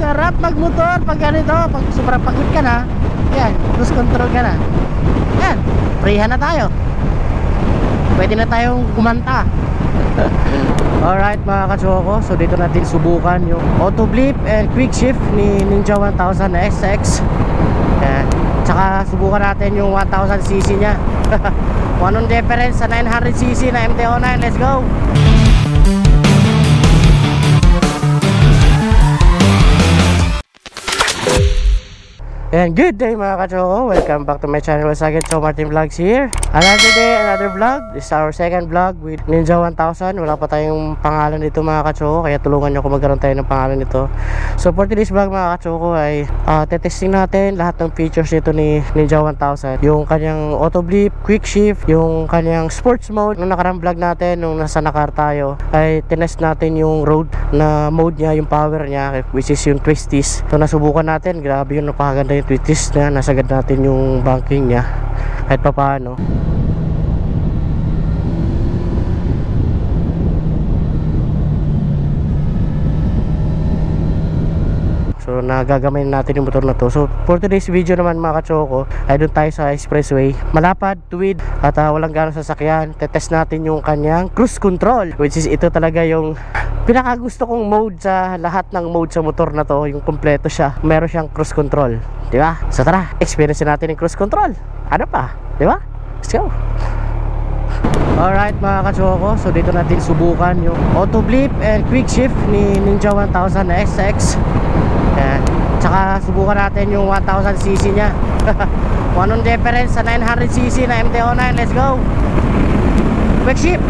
Sarap magmotor pag ganito. Pag sobrang pagod ka na, yan, cruise control ka na. Yan, freehan na tayo. Pwede na tayong kumanta. Alright mga kachoko, so dito natin subukan yung auto blip and quick shift ni Ninja 1000 SX. Yan. Tsaka subukan natin yung 1000cc nya. Kung anong difference sa 900cc na MT-09. Let's go! And good day mga kachoko, welcome back to my channel once again. So Martin Vlogs here. Another day, another vlog. This is our second vlog with Ninja 1000. Wala pa tayong pangalan dito mga kachoko, kaya tulungan nyo kung magkaroon tayo ng pangalan nito. So for today's vlog mga kachoko ay tetesting natin lahat ng features nito ni Ninja 1000. Yung kanyang auto blip, quick shift, yung kanyang sports mode. Nung nakarang vlog natin, nung nasa Nakar tayo, ay tinest natin yung road na mode niya, yung power niya, which is yung twisties. So nasubukan natin, grabe yun, napakaganda yung twisties na, nasagad natin yung banking niya kahit pa paano. So nagagamay natin yung motor na to. So for today's video naman mga kachoko, ay doon tayo sa expressway, malapad, tuwid at walang ganong sasakyan. Tetest natin yung kanyang cruise control, which is ito talaga yung pinakagusto kong mode sa lahat ng mode sa motor na to. Yung kompleto siya, meron siyang cruise control, di ba? So tara, experience natin yung cruise control. Ano pa, di ba? Let's go! Alright mga kachoko, so dito natin subukan yung auto blip and quick shift ni Ninja 1000 SX. Yan. Tsaka subukan natin yung 1000cc nya. Kung anong difference sa 900cc na MT-09. Let's go! Quick shift!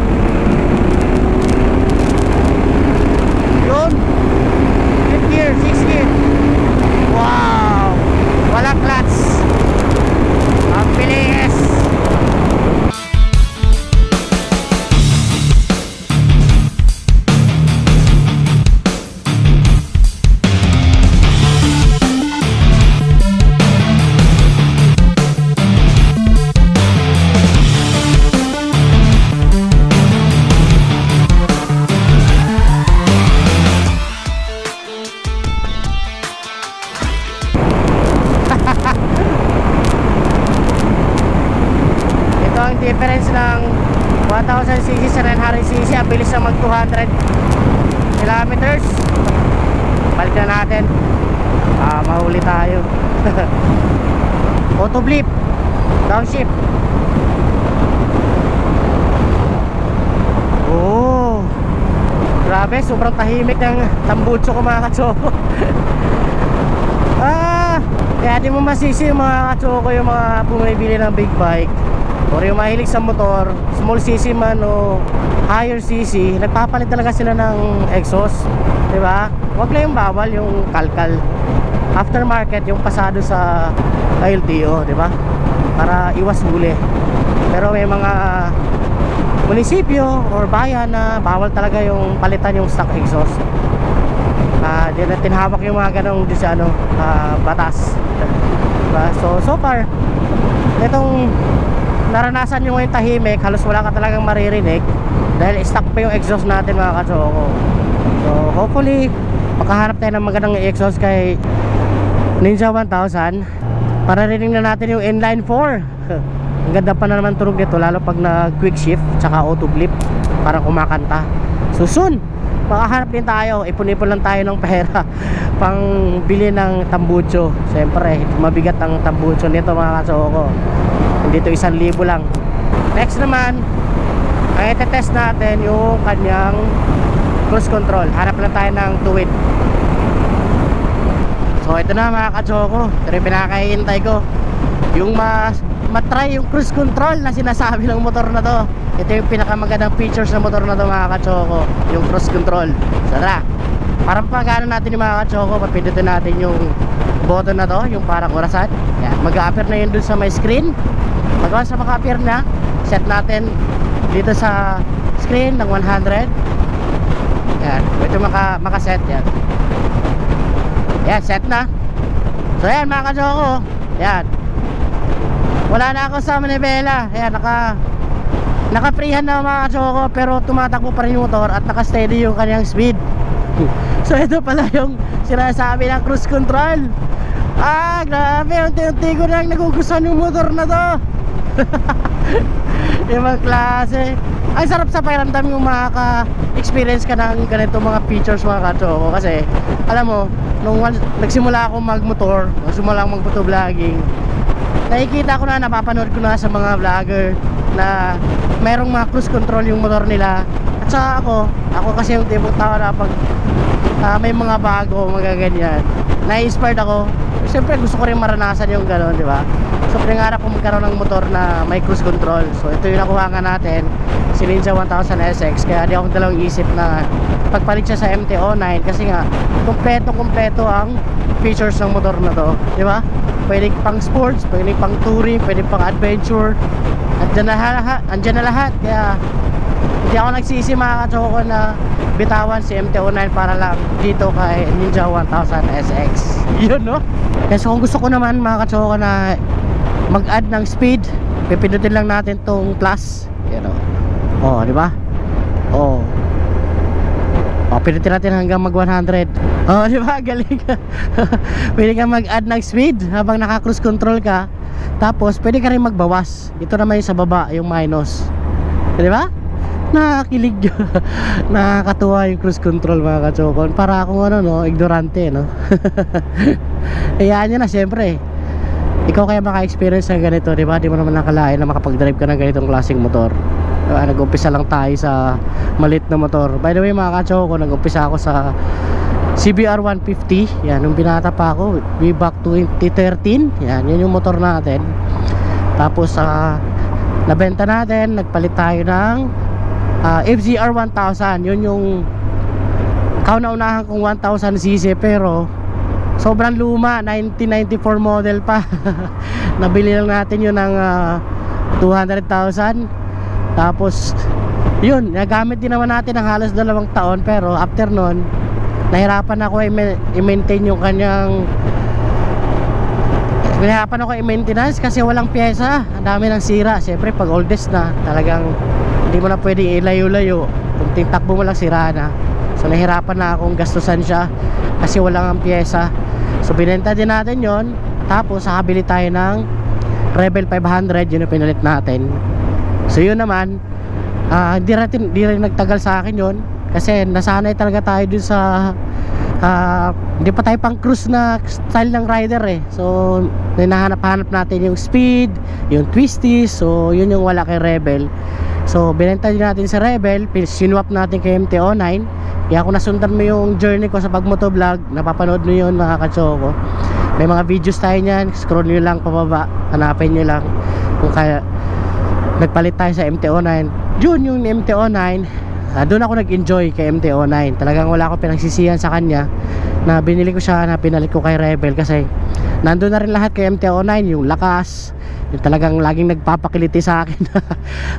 Yun! 5th gear, 6th gear. Wow! Walang clutch. Ang bilis! Difference ng 1000cc sa 900cc, ang bilis na mag 200 kilometers. Balik na natin, mahuli tayo. Auto blip, downshift. Oh, grabe, sobrang tahimik ng tambutso ko mga kachoko. Kaya di mo masisi yung mga kachoko, yung mga bumibili ng big bike or yung mahilig sa motor, small cc man o higher cc, nagpapalit talaga sila ng exhaust, diba? Huwag lang yung bawal, yung kalkal aftermarket, yung pasado sa LTO, diba? Para iwas huli. Pero may mga munisipyo or bayan na bawal talaga yung palitan yung stock exhaust. Di na tinhawak yung mga ganong batas, diba? So far itong naranasan nyo ngayon tahimik, halos wala ka talagang maririnig dahil stock pa yung exhaust natin mga kachoko. So hopefully makahanap tayo ng magandang exhaust kay Ninja 1000 para rinig na natin yung inline 4. Ang ganda pa na naman tunog nito, lalo pag na quick shift tsaka auto blip, parang kumakanta. So soon makahanap din tayo, ipon-ipon lang tayo ng pera pang bili ng tambucho. Siyempre mabigat ang tambucho nito mga kachoko, dito 1,000 lang. Next naman ay itetest natin yung kanyang cruise control. Hanap lang tayo ng tuwid. So ito na mga kachoko, ito rin pinakahihintay ko, yung matry yung cruise control na sinasabi ng motor na to. Ito yung pinakamagandang features ng motor na to mga kachoko, yung cruise control. Tara, parang pagano natin yung mga kachoko, papindutin natin yung button na to, yung parang orasan. Yan, mag-a-appear na yun dun sa my screen. Pag sa maka-appear na, set natin dito sa screen ng 100. Yan, ito maka-set yan. Yan, set na. So yan mga kachoko, yan, wala na ako sa manibela. Yan, naka-freehan na mga kachoko, pero tumatakbo pa rin yung motor at naka-steady yung kanyang speed. So ito pala yung sinasabi ng cruise control. Grabe, unti-unti ko nang nagugustuhan yung motor na to. Ibang klase. Ang sarap sa pakiramdam yung makaka-experience ka ng ganito mga features mga katsoko. Kasi alam mo, nung nagsimula ako magmotor, nagsimula akong magmotovlogging, nakikita ko na, napapanood ko na sa mga vlogger na merong mga cruise control yung motor nila. At saka ako kasi yung tipong tao na pag may mga bago, mga ganyan, na-inspired ako. Siyempre gusto ko rin maranasan yung gano'n, di ba? So pinangarap ko magkaroon ng motor na may cruise control. So ito yung nakuha nga natin, si Ninja 1000 SX. Kaya di ako dalawang isip na pagpalit siya sa MT-09 kasi nga kumpleto ang features ng motor na to, di ba? Pwede pang sports, pwede pang touring, pwede pang adventure. Andyan na lahat. Kaya hindi ako nagsisi mga katsoko na bitawan si MT-09 para lang dito kay Ninja 1000 SX. Yun, no? Kaya so kung gusto ko naman mga katsoko na mag-add ng speed, pipindutin lang natin tong plus. Yan o. Di ba? Pindutin natin hanggang mag 100. Di ba? Galing. Pwede ka mag-add ng speed habang naka-cruise control ka. Tapos pwede ka rin magbawas. Ito naman yung sa baba, yung minus. Di ba? Nakakilig. Nakakatuwa yung cruise control mga katsokon. Para akong ignorante, no? Hayaan nyo na, syempre. Ikaw kaya maka-experience ng ganito, di ba? Di mo naman nakalain na makapag-drive ka ng ganitong klaseng motor. Diba? Nag-umpisa lang tayo sa maliit na motor. By the way mga katsoko, nag-umpisa ako sa CBR 150. Yan, nung binata pa ako, way back 2013. Yan, yun yung motor natin. Tapos nabenta natin, nagpalit tayo ng FZR 1000. Yun yung kauna-unahan kong 1000cc, pero sobrang luma, 1994 model pa. Nabili lang natin yun ng 200,000. Tapos yun, nagamit din naman natin ng halos 2 taon. Pero after nun, nahirapan ako i-maintain yung kanyang i-maintenance kasi walang pyesa. Ang dami ng sira. Siyempre pag oldest na, talagang hindi mo na pwedeng ilayo-layo. Kunting takbo mo lang, sira na. So nahirapan na akong gastusan siya kasi walang ang pyesa. So binenta din natin yon. Tapos nakabili tayo ng Rebel 500. Yun yung pinalit natin. So yun naman, di rin nagtagal sa akin yun kasi nasanay talaga tayo dun sa hindi pa tayo pang cruise na style ng rider eh. So hinahanap-hanap natin yung speed, yung twisties. So yun yung wala kay Rebel. So binenta din natin sa Rebel, sinwap natin kay MT-09. Kaya kung nasundan mo yung journey ko sa pagmotovlog, napapanood mo yun mga katsoko. May mga videos tayo nyan, scroll nyo lang pababa, hanapin nyo lang kung kaya. Nagpalit tayo sa MT-09. Yun yung MT-09, doon ako nag-enjoy kay MT-09. Talagang wala akong pinagsisihan sa kanya na binili ko siya, na pinalit ko kay Rebel. Kasi nandun na rin lahat kay MT-09. Yung lakas, yung talagang laging nagpapakiliti sa akin.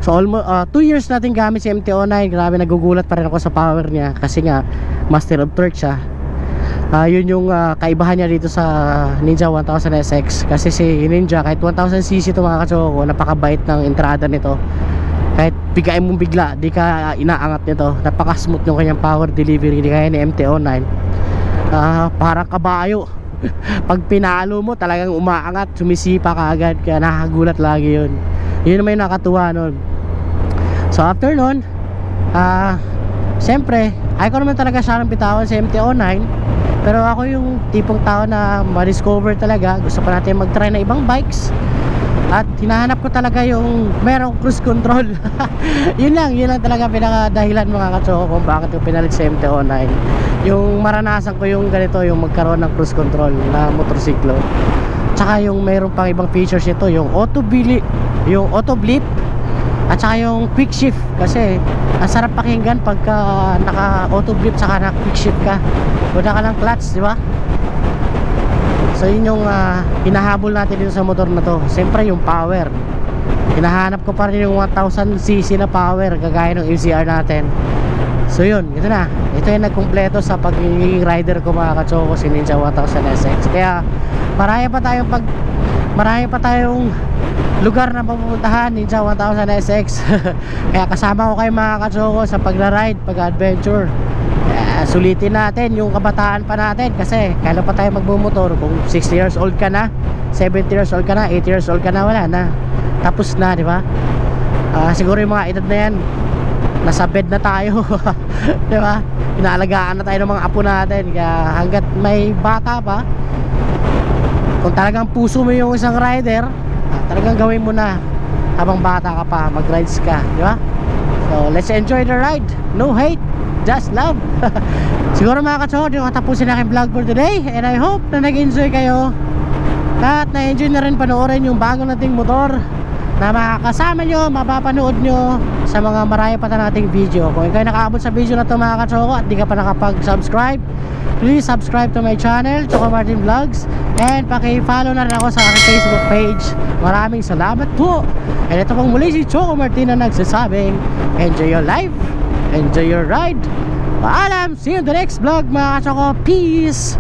So almost 2 years natin gamit si MT-09. Grabe, nagugulat pa rin ako sa power niya. Kasi nga, master of torque siya. Yun yung kaibahan niya dito sa Ninja 1000 SX. Kasi si Ninja, kahit 1000cc ito mga katsoko, napakabait ng entrada nito. Kahit bigayin mong bigla, di ka inaangat nito. Napaka-smooth yung kanyang power delivery. Di kaya ni MT-09. Parang kabayo. Pag pinalo mo, talagang umaangat, sumisipa ka agad. Kaya nakakagulat lagi yun. Yun naman yung nakatuwa nun. So after nun, siyempre, ayaw ko naman talaga siya ng bitawan sa MT-09. Pero ako yung tipong tao na ma-discover talaga. Gusto pa natin mag-try na ibang bikes. At hinahanap ko talaga yung merong cruise control. Yun lang talaga pinakadahilan mga katsoko kung bakit yung pinalit sa MT-09. Yung maranasan ko yung ganito, yung magkaroon ng cruise control na motorsiklo. Tsaka yung mayroon pang ibang features ito, yung auto blip, at saka yung quick shift. Kasi ang sarap pakinggan pagka naka auto blip saka na quick shift ka. Wala ka ng clutch, di ba? So yun yung hinahabol natin dito sa motor na to. Siyempre yung power, hinahanap ko pa rin yung 1000cc na power kagaya ng FZR natin. So yun, ito na. Ito yung nagkumpleto sa pagiging rider ko mga katsoko, si Ninja 1000 SX. Kaya marami pa tayong lugar na pupuntahan, Ninja 1000 SX. Kaya kasama ko kayo mga katsoko sa pag-ride, pag-adventure. Sulitin natin yung kabataan pa natin, kasi kailan pa tayo magmumotor? Kung 60 years old ka na, 70 years old ka na, 80 years old ka na, wala na, tapos na, di ba? Siguro yung mga edad na yan, nasa bed na tayo. Di ba? Inaalagaan na tayo ng mga apo natin. Kaya hanggat may bata pa, kung talagang puso mo yung isang rider, talagang gawin mo na habang bata ka pa, mag-rides ka, di ba? So let's enjoy the ride. No hate, just love. Siguro mga katsod, yung katapusin aking vlog for today, and I hope na nag-enjoy kayo at na-enjoy na rin panoorin yung bago nating motor na makakasama nyo, mapapanood nyo sa mga marami pa nating video. Kung ikaw nakaabot sa video na ito mga katsoko at di ka pa nakapag-subscribe, please subscribe to my channel, Choco Martin Vlogs, and paki-follow na rin ako sa aking Facebook page. Maraming salamat po. And ito pong muli si Choco Martin na nagsasabing, enjoy your life, enjoy your ride. Paalam, see you in the next vlog mga katsoko. Peace!